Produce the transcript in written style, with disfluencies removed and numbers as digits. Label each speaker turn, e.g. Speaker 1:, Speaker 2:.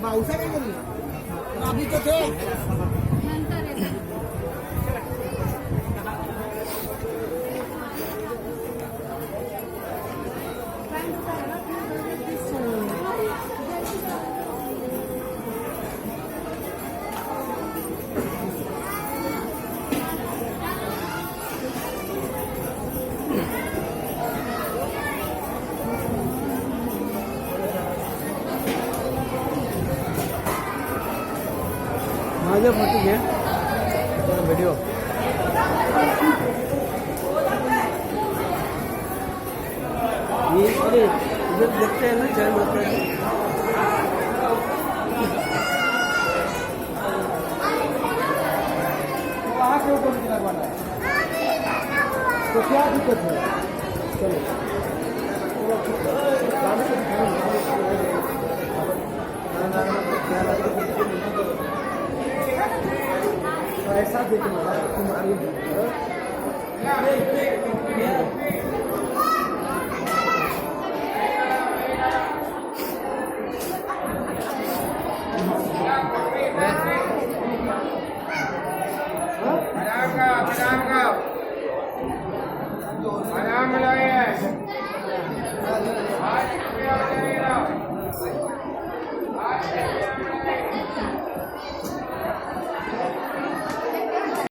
Speaker 1: पावसा काय करू आम्ही तो थे माझा फोटो घे व्हिडिओ अरे इधर देखते हैं ना जय माता दी वहाँ के ऊपर लगवाना है तो क्या दिक्कत है चलो ऐसा देखना तुम्हारी
Speaker 2: आराम